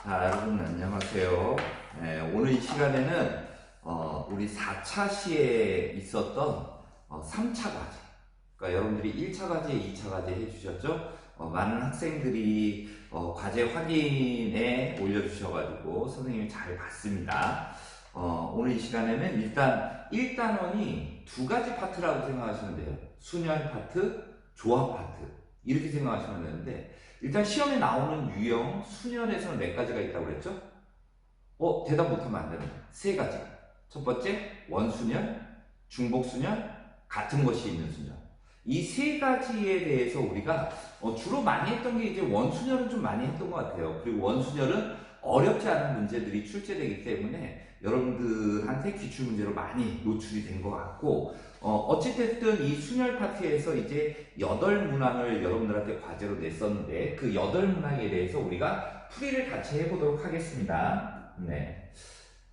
자, 여러분 안녕하세요. 오늘 이 시간에는 우리 4차 시에 있었던 3차 과제, 그러니까 여러분들이 1차 과제, 2차 과제 해주셨죠? 많은 학생들이 과제 확인에 올려주셔가지고 선생님이 잘 봤습니다. 오늘 이 시간에는 일단 1단원이 두 가지 파트라고 생각하시면 돼요. 순열 파트, 조합 파트, 이렇게 생각하시면 되는데, 일단 시험에 나오는 유형 순열에서는 몇 가지가 있다고 그랬죠? 대답 못하면 안 됩니다. 세 가지. 첫 번째, 원순열, 중복순열, 같은 것이 있는 순열. 이 세 가지에 대해서 우리가 주로 많이 했던 게 이제 원순열은 좀 많이 했던 것 같아요. 그리고 원순열은 어렵지 않은 문제들이 출제되기 때문에 여러분들한테 기출문제로 많이 노출이 된 것 같고, 어찌됐든 이 순열 파트에서 이제 8문항을 여러분들한테 과제로 냈었는데, 그 8문항에 대해서 우리가 풀이를 같이 해보도록 하겠습니다. 네.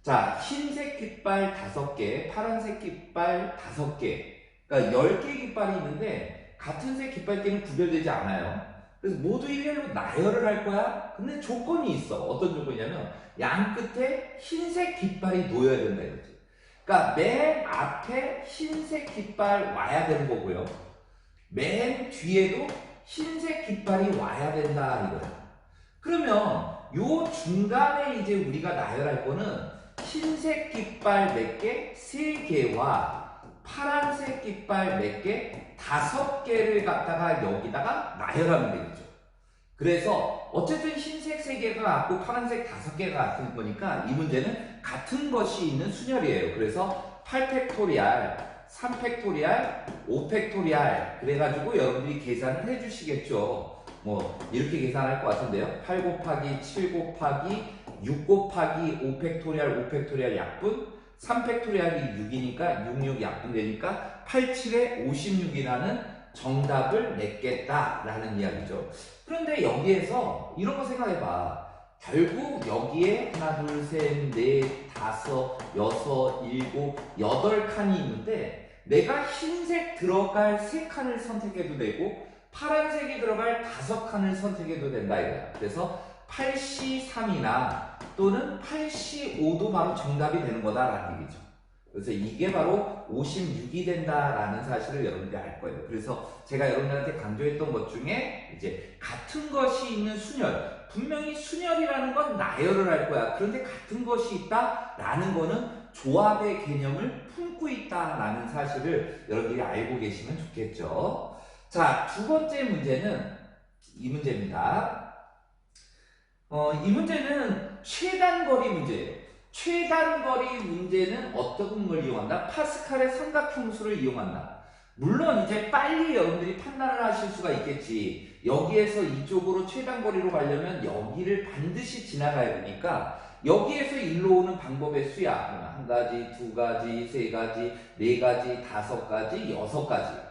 자, 흰색 깃발 5개, 파란색 깃발 5개, 그러니까 10개 깃발이 있는데 같은 색 깃발끼리는 구별되지 않아요. 그래서 모두 일렬로 나열을 할 거야. 근데 조건이 있어. 어떤 조건이냐면 양 끝에 흰색 깃발이 놓여야 된다 이거지. 그러니까 맨 앞에 흰색 깃발 와야 되는 거고요. 맨 뒤에도 흰색 깃발이 와야 된다 이거야. 그러면 요 중간에 이제 우리가 나열할 거는 흰색 깃발 몇 개, 3개와 파란색 깃발 몇 개, 5개를 갖다가 여기다가 나열하면 되겠죠. 그래서 어쨌든 흰색 3개가 같고 파란색 5개가 같은 거니까 이 문제는 같은 것이 있는 순열이에요. 그래서 8팩토리알, 3팩토리알, 5팩토리알 그래가지고 여러분들이 계산을 해주시겠죠. 뭐 이렇게 계산할 것 같은데요. 8 곱하기 7 곱하기 6 곱하기 5팩토리알 5팩토리알 약분, 3팩토리알이 6이니까 66 약분되니까 8, 7에 56이라는 정답을 냈겠다라는 이야기죠. 그런데 여기에서 이런 거 생각해봐. 결국 여기에 하나, 둘, 셋, 넷, 다섯, 여섯, 일곱, 8칸이 있는데 내가 흰색 들어갈 3칸을 선택해도 되고 파란색이 들어갈 5칸을 선택해도 된다 이거야. 그래서 8C3이나 또는 8C5도 바로 정답이 되는 거다라는 얘기죠. 그래서 이게 바로 56이 된다라는 사실을 여러분들이 알 거예요. 그래서 제가 여러분들한테 강조했던 것 중에 이제 같은 것이 있는 순열, 분명히 순열이라는 건 나열을 할 거야. 그런데 같은 것이 있다라는 거는 조합의 개념을 품고 있다라는 사실을 여러분들이 알고 계시면 좋겠죠. 자, 두 번째 문제는 이 문제입니다. 이 문제는 최단거리 문제예요. 최단거리 문제는 어떤 걸 이용한다? 파스칼의 삼각형수를 이용한다. 물론 이제 빨리 여러분들이 판단을 하실 수가 있겠지. 여기에서 이쪽으로 최단거리로 가려면 여기를 반드시 지나가야 되니까 여기에서 일로 오는 방법의 수야. 1가지, 2가지, 3가지, 4가지, 5가지, 6가지.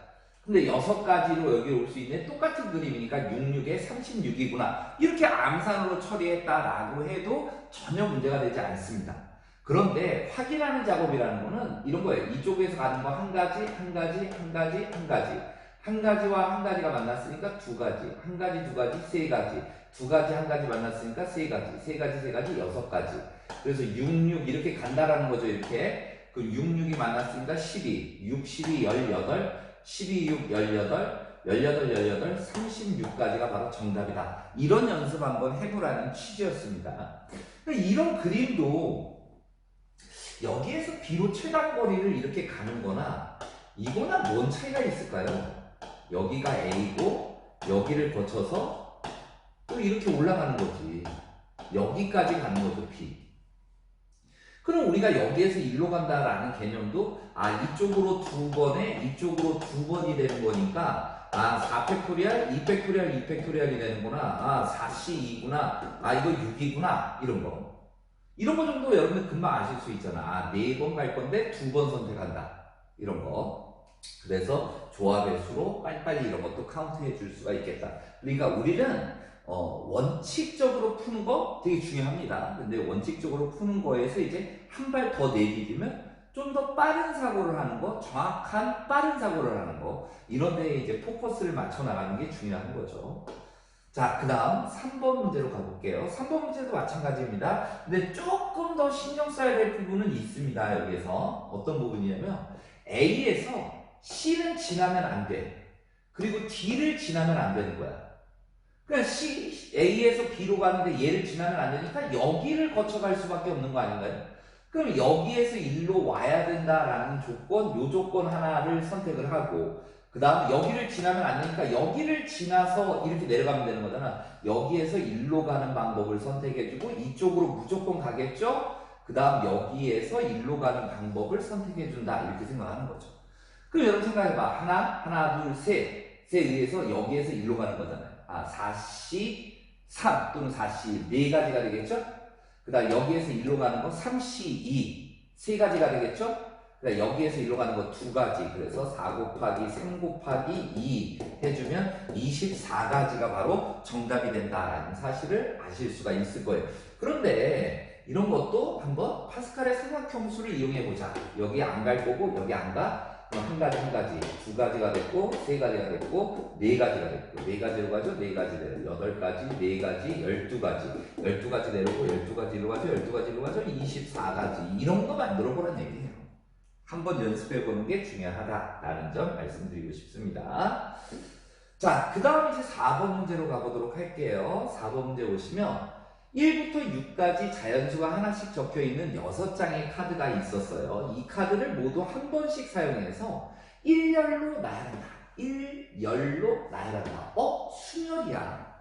근데 6가지로 여기 올 수 있는 똑같은 그림이니까 66에 36이구나. 이렇게 암산으로 처리했다라고 해도 전혀 문제가 되지 않습니다. 그런데 확인하는 작업이라는 거는 이런 거예요. 이쪽에서 가는 거 한 가지, 한 가지, 한 가지, 한 가지. 한 가지와 한 가지가 만났으니까 2가지. 한 가지, 2가지, 3가지. 2가지, 한 가지 만났으니까 3가지. 3가지, 3가지, 6가지. 그래서 66 이렇게 간다라는 거죠. 이렇게. 그 66이 만났으니까 12. 6, 12, 18. 12, 6, 18, 18, 36까지가 바로 정답이다. 이런 연습 한번 해보라는 취지였습니다. 이런 그림도 여기에서 B로 최단거리를 이렇게 가는 거나 이거나 뭔 차이가 있을까요? 여기가 A고 여기를 거쳐서 또 이렇게 올라가는 거지. 여기까지 가는 거죠, B. 그럼 우리가 여기에서 일로 간다라는 개념도 이쪽으로 2번에 이쪽으로 2번이 되는 거니까 4팩토리알, 2팩토리알, 2팩토리알이 되는구나. 4C2구나. 이거 6이구나. 이런 거. 이런 거 정도 여러분들 금방 아실 수 있잖아. 4번 갈 건데 2번 선택한다. 이런 거. 그래서 조합의 수로 빨리빨리 이런 것도 카운트해 줄 수가 있겠다. 그러니까 우리는 원칙적으로 푸는 거 되게 중요합니다. 근데 원칙적으로 푸는 거에서 이제 한 발 더 내디디면 좀 더 빠른 사고를 하는 거, 정확한 빠른 사고를 하는 거, 이런 데에 이제 포커스를 맞춰 나가는 게 중요한 거죠. 자, 그 다음 3번 문제로 가볼게요. 3번 문제도 마찬가지입니다. 근데 조금 더 신경 써야 될 부분은 있습니다. 여기에서 어떤 부분이냐면 A에서 C는 지나면 안 돼. 그리고 D를 지나면 안 되는 거야. 그러니까 A에서 B로 가는데 얘를 지나면 안 되니까 여기를 거쳐갈 수밖에 없는 거 아닌가요? 그럼 여기에서 일로 와야 된다라는 조건, 요 조건 하나를 선택을 하고 그 다음 여기를 지나면 안 되니까 여기를 지나서 이렇게 내려가면 되는 거잖아. 여기에서 일로 가는 방법을 선택해주고 이쪽으로 무조건 가겠죠? 그 다음 여기에서 일로 가는 방법을 선택해준다. 이렇게 생각하는 거죠. 그럼 여러분 생각해봐. 하나, 둘, 셋에 의해서 여기에서 일로 가는 거잖아요. 4C, 3 또는 4C 4가지가 되겠죠? 그 다음 여기에서 일로 가는 거 3C, 2 3가지가 되겠죠? 여기에서 일로 가는 거 2가지. 그래서 4 곱하기 3 곱하기 2 해주면 24가지가 바로 정답이 된다라는 사실을 아실 수가 있을 거예요. 그런데 이런 것도 한번 파스칼의 삼각형수를 이용해보자. 여기 안 갈 거고 여기 안 가. 그럼 한 가지, 2가지가 됐고 3가지가 됐고 4가지가 됐고 4가지로 가죠. 4가지 내려 8가지, 4가지, 12가지 12가지 내려오고 12가지로 가죠. 12가지로 가죠. 24가지 이런 거 만들어 보란 얘기예요. 한번 연습해보는 게 중요하다라는 점 말씀드리고 싶습니다. 자, 그 다음 이제 4번 문제로 가보도록 할게요. 4번 문제 보시면 1부터 6까지 자연수가 하나씩 적혀있는 6장의 카드가 있었어요. 이 카드를 모두 한 번씩 사용해서 1열로 나열한다. 1열로 나열한다. 순열이야.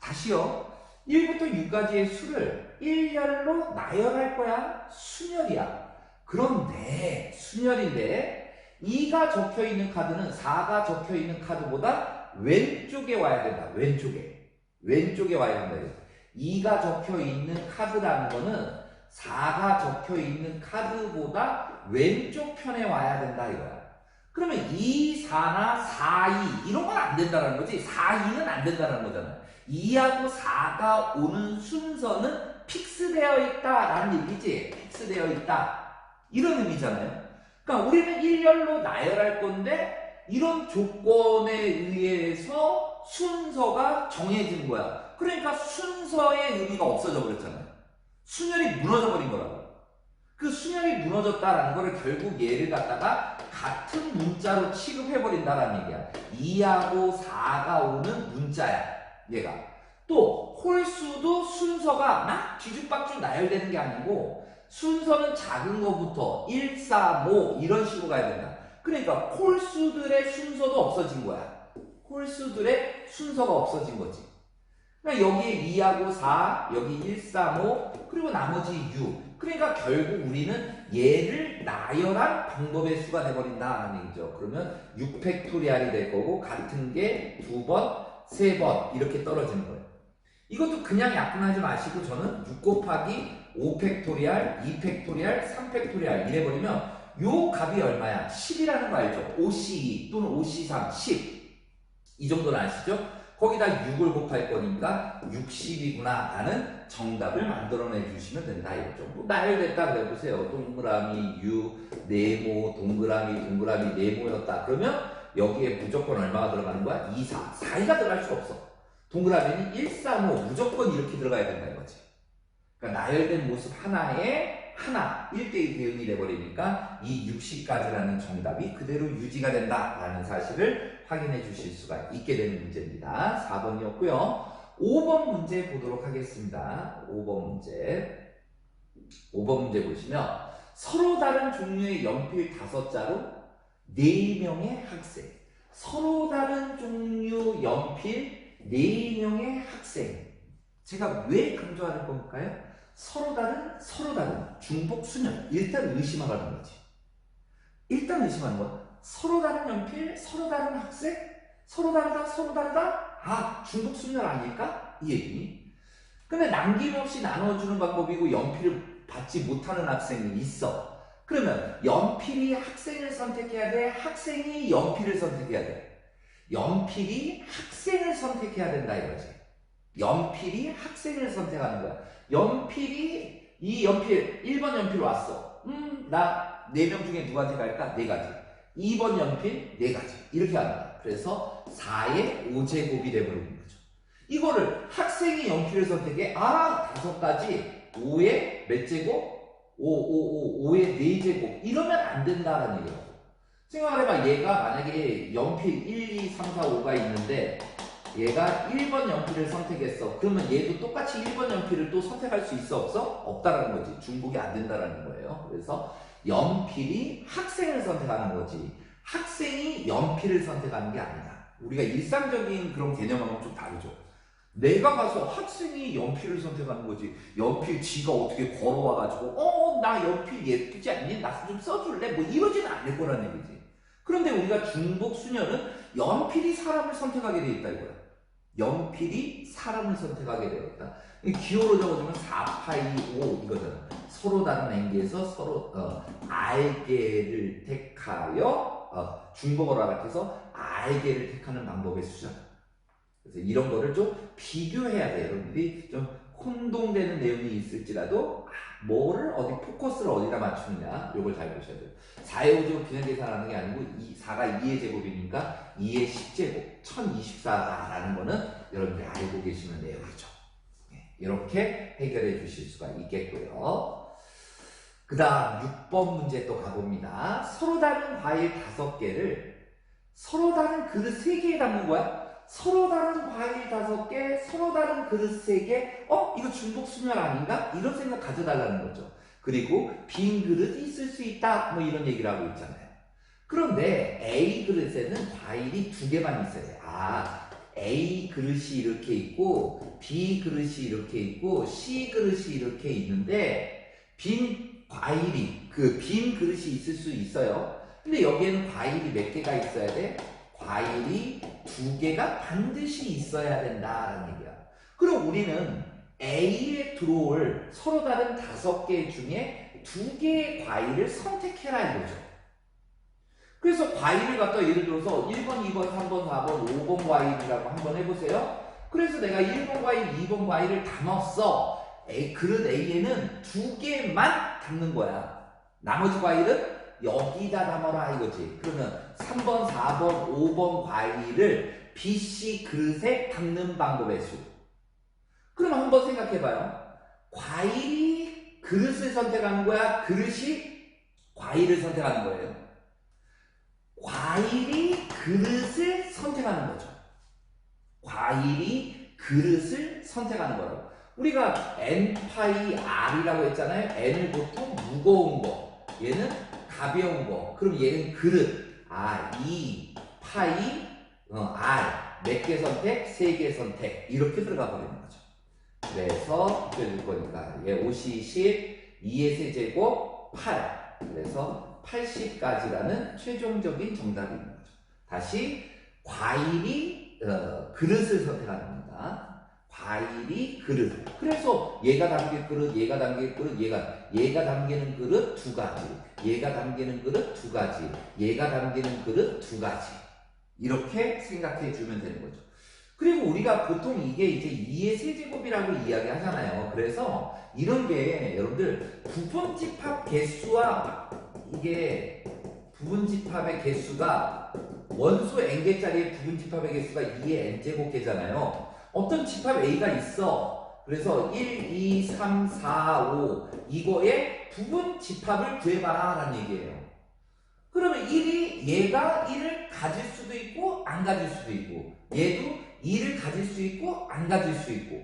다시요. 1부터 6까지의 수를 1열로 나열할 거야. 순열이야. 그런데 순열인데 2가 적혀있는 카드는 4가 적혀있는 카드보다 왼쪽에 와야 된다. 왼쪽에 와야 된다. 2가 적혀있는 카드라는 거는 4가 적혀있는 카드보다 왼쪽 편에 와야 된다 이거야. 그러면 2, 4나 4, 2 이런 건 안 된다는 거지. 4, 2는 안 된다는 거잖아. 2하고 4가 오는 순서는 픽스되어 있다라는 얘기지. 픽스되어 있다. 이런 의미잖아요. 그러니까 우리는 1열로 나열할 건데 이런 조건에 의해서 순서가 정해진 거야. 그러니까 순서의 의미가 없어져 버렸잖아요. 순열이 무너져 버린 거라고. 그 순열이 무너졌다라는 거를 결국 얘를 갖다가 같은 문자로 취급해 버린다라는 얘기야. 2하고 4가 오는 문자야. 얘가. 또 홀수도 순서가 막 뒤죽박죽 나열되는 게 아니고 순서는 작은 거부터 1, 4, 5 이런 식으로 가야 된다. 그러니까 홀수들의 순서도 없어진 거야. 홀수들의 순서가 없어진 거지. 그러니까 여기에 2하고 4, 여기 1, 3, 5, 그리고 나머지 6. 그러니까 결국 우리는 얘를 나열한 방법의 수가 돼버린다는 얘기죠. 그러면 6팩토리알이 될 거고 같은 게 2번, 3번 이렇게 떨어지는 거예요. 이것도 그냥 약분하지 마시고 저는 6 곱하기 5팩토리알, 2팩토리알, 3팩토리알 이래버리면 요 값이 얼마야? 10이라는 거 알죠? 5C2 또는 5C3, 10. 이 정도는 아시죠? 거기다 6을 곱할 거니까 60이구나 라는 정답을 만들어내 주시면 된다 이거죠. 뭐 나열됐다 그래보세요. 동그라미 6, 네모, 동그라미, 네모였다. 그러면 여기에 무조건 얼마가 들어가는 거야? 2, 4. 4가 들어갈 수가 없어. 동그라미는 1, 3, 5 무조건 이렇게 들어가야 된다 이거지. 그러니까 나열된 모습 하나에 하나 1대1 대응이 돼버리니까 이 60까지라는 정답이 그대로 유지가 된다라는 사실을 확인해 주실 수가 있게 되는 문제입니다. 4번이었고요. 5번 문제 보도록 하겠습니다. 5번 문제 보시면 서로 다른 종류의 연필 5자로 4명의 학생. 서로 다른 종류 연필 4명의 학생. 제가 왜 강조하는 걸까요? 서로 다른 중복 순열. 일단 의심하라는 거지. 일단 의심하는 건 서로 다른 연필, 서로 다른 학생, 서로 다르다. 중복 순열 아닐까? 이 얘기. 근데 남김없이 나눠주는 방법이고 연필을 받지 못하는 학생이 있어. 그러면 연필이 학생을 선택해야 돼? 학생이 연필을 선택해야 돼? 연필이 학생을 선택해야 된다 이거지. 연필이 학생을 선택하는 거야. 이 연필 1번 연필 왔어. 나 4명 중에 누구한테 갈까? 4가지. 2번 연필 4가지. 이렇게 합니다. 그래서 4의 5제곱이 되어버리는 거죠. 이거를 학생이 연필을 선택해. 아, 5가지. 5의 몇 제곱? 5의 4제곱. 이러면 안 된다는 얘기예요. 생각해봐. 얘가 만약에 연필 1, 2, 3, 4, 5가 있는데 얘가 1번 연필을 선택했어. 그러면 얘도 똑같이 1번 연필을 또 선택할 수 있어? 없어? 없다라는 거지. 중복이 안 된다라는 거예요. 그래서 연필이 학생을 선택하는 거지. 학생이 연필을 선택하는 게 아니다. 우리가 일상적인 그런 개념하고는 좀 다르죠. 내가 가서 학생이 연필을 선택하는 거지. 연필 지가 어떻게 걸어와가지고 나 연필 예쁘지 않니? 나 좀 써줄래? 뭐 이러지는 않을 거란 얘기지. 그런데 우리가 중복 순열은 연필이 사람을 선택하게 돼 있다 이거야. 연필이 사람을 선택하게 되었다. 기호로 적어주면 4파이 5 이거잖아. 서로 다른 앵기에서 서로 알게를 택하여 중복어로 알아서 알게를 택하는 방법의 수정. 그래서 이런 거를 좀 비교해야 돼요. 여러분들이 좀 혼동되는 내용이 있을지라도 뭐를 어디 포커스를 어디다 맞추느냐 이걸 잘 보셔야 돼요. 4의 5제곱 그냥 계산하는 게 아니고 4가 2의 제곱이니까 2의 10제곱 1024라는 거는 여러분들이 알고 계시는 내용이죠. 이렇게 해결해 주실 수가 있겠고요. 그 다음 6번 문제 또 가봅니다. 서로 다른 과일 5개를 서로 다른 그릇 3개에 담는 거야. 서로 다른 과일 5개, 서로 다른 그릇 3개, 이거 중복 순열 아닌가? 이런 생각 가져달라는 거죠. 그리고 빈 그릇이 있을 수 있다, 뭐 이런 얘기를 하고 있잖아요. 그런데 A 그릇에는 과일이 2개만 있어야 돼. A 그릇이 이렇게 있고, B 그릇이 이렇게 있고, C 그릇이 이렇게 있는데, 빈 그릇이 있을 수 있어요. 근데 여기에는 과일이 몇 개가 있어야 돼? 과일이 2개가 반드시 있어야 된다라는 얘기야. 그럼 우리는 A에 들어올 서로 다른 5개 중에 2개의 과일을 선택해라 이거죠. 그래서 과일을 갖다 예를 들어서 1번, 2번, 3번, 4번, 5번 과일이라고 한번 해보세요. 그래서 내가 1번 과일, 2번 과일을 담았어. 그릇 A에는 2개만 담는 거야. 나머지 과일은 여기다 담아라 이거지. 그러면 3번, 4번, 5번 과일을 B, C 그릇에 담는 방법의 수. 그럼 한번 생각해봐요. 과일이 그릇을 선택하는 거야? 그릇이 과일을 선택하는 거예요? 과일이 그릇을 선택하는 거죠. 과일이 그릇을 선택하는 거라고. 우리가 N파이 R이라고 했잖아요. N을 보통 무거운 거, 얘는 가벼운 거. 그럼 얘는 그릇. 2 파이 R 몇 개 선택? 3개 선택. 이렇게 들어가 버리는 거죠. 그래서 줄 거니까 얘 50, 10, 2의 세제곱 8. 그래서 80까지라는 최종적인 정답이 있는 거죠. 다시 과일이 그릇을 선택하는 겁니다. 과일이 그릇. 그래서 얘가 담길 그릇, 얘가 담길 그릇, 얘가 담기는 그릇 2가지, 얘가 담기는 그릇 2가지, 얘가 담기는 그릇 2가지. 이렇게 생각해 주면 되는 거죠. 그리고 우리가 보통 이게 이제 2의 세제곱이라고 이야기하잖아요. 그래서 이런 게 여러분들 부분집합 개수와 이게 부분집합의 개수가 원소 n개짜리의 부분집합의 개수가 2의 n제곱 개잖아요. 어떤 집합 A가 있어. 그래서 1, 2, 3, 4, 5 이거의 부분 집합을 구해봐라 라는 얘기예요. 그러면 1이 얘가 1을 가질 수도 있고 안 가질 수도 있고, 얘도 2를 가질 수 있고 안 가질 수 있고,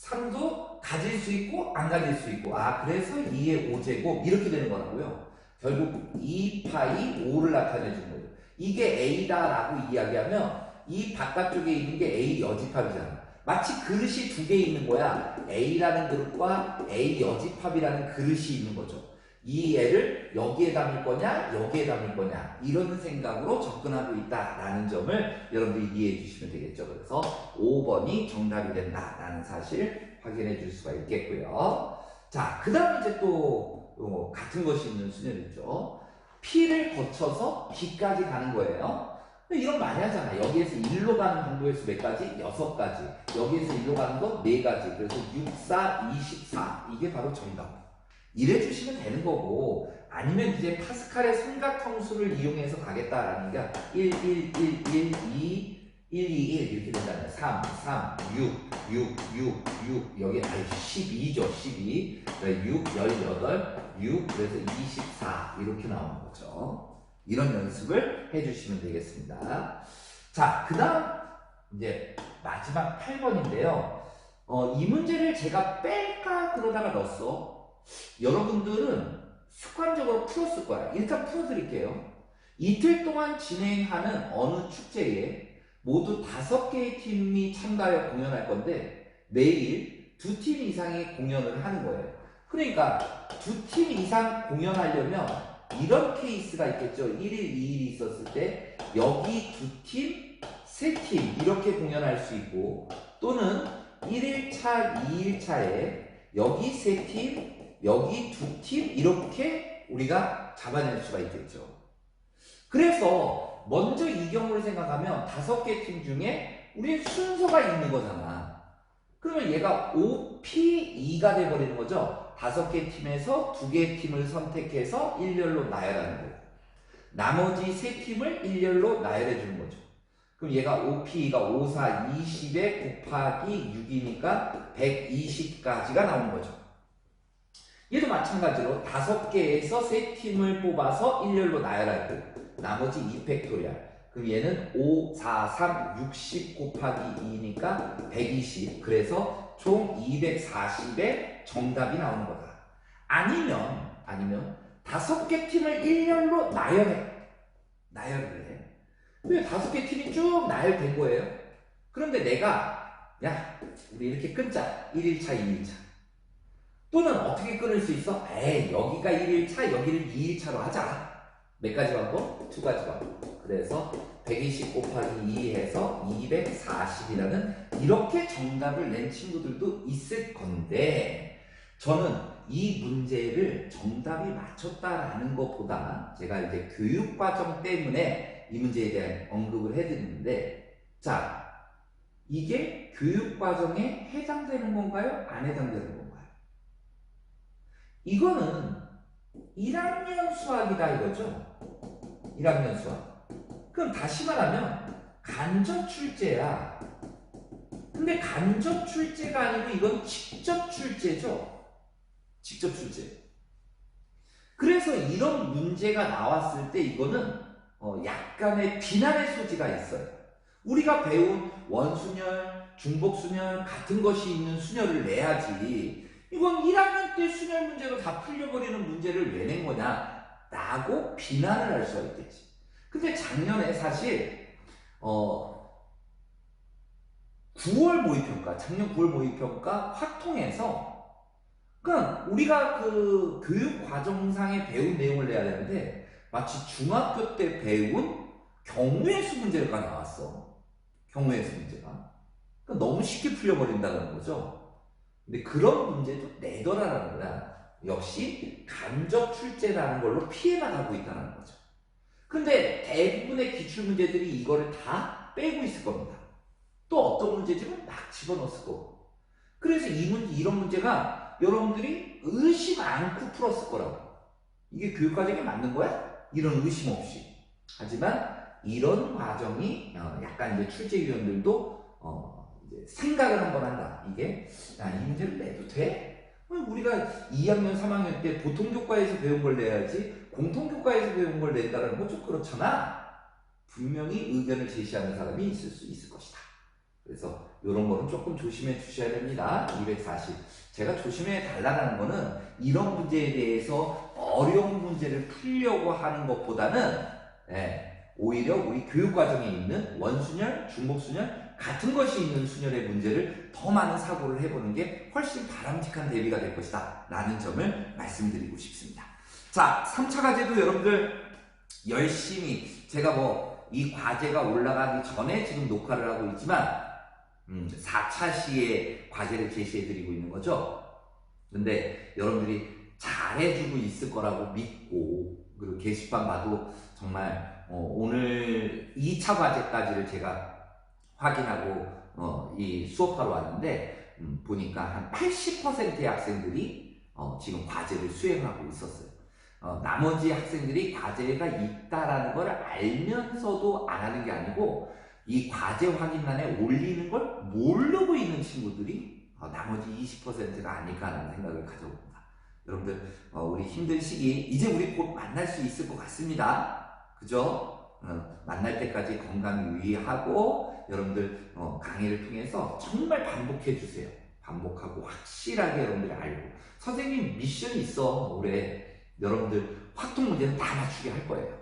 3도 가질 수 있고 안 가질 수 있고, 그래서 2의 5제곱 이렇게 되는 거라고요. 결국 2파이 5를 나타내 주는 거죠. 이게 A다 라고 이야기하면 이 바깥쪽에 있는 게 A 여집합이잖아. 마치 그릇이 2개 있는 거야. A라는 그릇과 A 여집합이라는 그릇이 있는 거죠. 이 애를 여기에 담을 거냐 여기에 담을 거냐 이런 생각으로 접근하고 있다라는 점을 여러분들이 이해해 주시면 되겠죠. 그래서 5번이 정답이 된다라는 사실 확인해 줄 수가 있겠고요. 자, 그 다음 이제 또 같은 것이 있는 수열이죠. P를 거쳐서 B까지 가는 거예요. 이런 많이 하잖아. 여기에서 1로 가는 방법의 수 몇 가지? 6가지. 여기에서 1로 가는 거 4가지. 그래서 6, 4, 24. 이게 바로 정답. 이래 주시면 되는 거고, 아니면 이제 파스칼의 삼각형수를 이용해서 가겠다라는 게 1, 1, 1, 1, 2, 1, 2, 1 이렇게 된다면 3, 3, 6, 6, 6, 6 여기 12죠. 12, 6, 18, 6 그래서 24 이렇게 나오는 거죠. 이런 연습을 해주시면 되겠습니다. 자, 그 다음 이제 마지막 8번인데요. 이 문제를 제가 뺄까 그러다가 넣었어. 여러분들은 습관적으로 풀었을 거야. 일단 풀어드릴게요. 이틀 동안 진행하는 어느 축제에 모두 5개의 팀이 참가하여 공연할 건데 매일 2팀 이상의 공연을 하는 거예요. 그러니까 2팀 이상 공연하려면 이런 케이스가 있겠죠. 1일, 2일이 있었을 때 여기 2팀, 3팀 이렇게 공연할 수 있고 또는 1일차, 2일차에 여기 3팀, 여기 2팀 이렇게 우리가 잡아낼 수가 있겠죠. 그래서 먼저 이 경우를 생각하면 5개 팀 중에 우리는 순서가 있는 거잖아. 그러면 얘가 OP2가 돼버리는 거죠. 5개 팀에서 2개 팀을 선택해서 일렬로 나열하는 거고 나머지 3팀을 일렬로 나열해 주는 거죠. 그럼 얘가 OP가 5, 4, 20에 곱하기 6이니까 120까지가 나오는 거죠. 얘도 마찬가지로 5개에서 3팀을 뽑아서 일렬로 나열하고 나머지 2팩토리얼. 그럼 얘는 5, 4, 3, 60 곱하기 2니까 120. 그래서 총 240의 정답이 나오는 거다. 아니면 5개 팀을 일렬로 나열을 해. 왜 5개 팀이 쭉 나열된 거예요? 그런데 내가 야 우리 이렇게 끊자. 1일차 2일차 또는 어떻게 끊을 수 있어? 여기가 1일차 여기를 2일차로 하자. 몇 가지 방법? 2가지 방법. 그래서 120 곱하기 2 해서 240이라는 이렇게 정답을 낸 친구들도 있을 건데 저는 이 문제를 정답이 맞췄다라는 것보다 제가 이제 교육과정 때문에 이 문제에 대한 언급을 해드리는데 자 이게 교육과정에 해당되는 건가요? 안 해당되는 건가요? 이거는 1학년 수학이다 이거죠? 1학년 수학. 그럼 다시 말하면 간접 출제야. 근데 간접 출제가 아니고 이건 직접 출제죠? 직접 출제. 그래서 이런 문제가 나왔을 때 이거는 약간의 비난의 소지가 있어요. 우리가 배운 원순열, 중복순열 같은 것이 있는 순열을 내야지 이건 1학년 때 순열 문제로 다 풀려버리는 문제를 왜 낸 거냐 라고 비난을 할 수가 있겠지. 근데 작년에 사실 9월 모의평가, 작년 9월 모의평가 확통해서 그러니까 우리가 그 교육과정상에 배운 내용을 내야 되는데 마치 중학교 때 배운 경우의 수 문제가 나왔어. 경우의 수 문제가. 그러니까 너무 쉽게 풀려버린다는 거죠. 근데 그런 문제도 내더라라는 거야. 역시 간접 출제라는 걸로 피해나가고 있다는 거죠. 근데 대부분의 기출문제들이 이거를 다 빼고 있을 겁니다. 또 어떤 문제지만 막 집어넣었을 거고. 그래서 이런 문제가 여러분들이 의심 않고 풀었을 거라고. 이게 교육과정에 맞는 거야? 이런 의심 없이. 하지만 이런 과정이 약간 이제 출제위원들도 이제 생각을 한번 한다. 이게 이 문제를 내도 돼? 우리가 2학년, 3학년 때 보통교과에서 배운 걸 내야지 공통교과에서 배운 걸 낸다는 건 좀 그렇잖아. 분명히 의견을 제시하는 사람이 있을 수 있을 것이다. 그래서 이런 거는 조금 조심해 주셔야 됩니다. 240. 제가 조심해 달라는 거는 이런 문제에 대해서 어려운 문제를 풀려고 하는 것보다는 오히려 우리 교육과정에 있는 원순열, 중복순열 같은 것이 있는 순열의 문제를 더 많은 사고를 해보는 게 훨씬 바람직한 대비가 될 것이다 라는 점을 말씀드리고 싶습니다. 자, 3차 과제도 여러분들 열심히 제가 이 과제가 올라가기 전에 지금 녹화를 하고 있지만 4차 시에 과제를 제시해드리고 있는 거죠. 근데 여러분들이 잘해주고 있을 거라고 믿고 그리고 게시판 봐도 정말 오늘 2차 과제까지를 제가 확인하고 이 수업하러 왔는데 보니까 한 80%의 학생들이 지금 과제를 수행하고 있었어요. 나머지 학생들이 과제가 있다라는 걸 알면서도 안 하는 게 아니고 이 과제 확인란에 올리는 걸 모르고 있는 친구들이 나머지 20%가 아닐까 하는 생각을 가져봅니다. 여러분들 우리 힘든 시기 이제 우리 곧 만날 수 있을 것 같습니다. 그죠? 만날 때까지 건강 유의하고 여러분들 강의를 통해서 정말 반복해 주세요. 반복하고 확실하게 여러분들이 알고 선생님 미션이 있어. 올해 여러분들 확통 문제는 다 맞추게 할 거예요.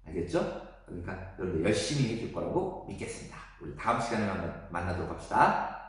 알겠죠? 그러니까 여러분들 열심히 해줄 거라고 믿겠습니다. 우리 다음 시간에 만나도록 합시다.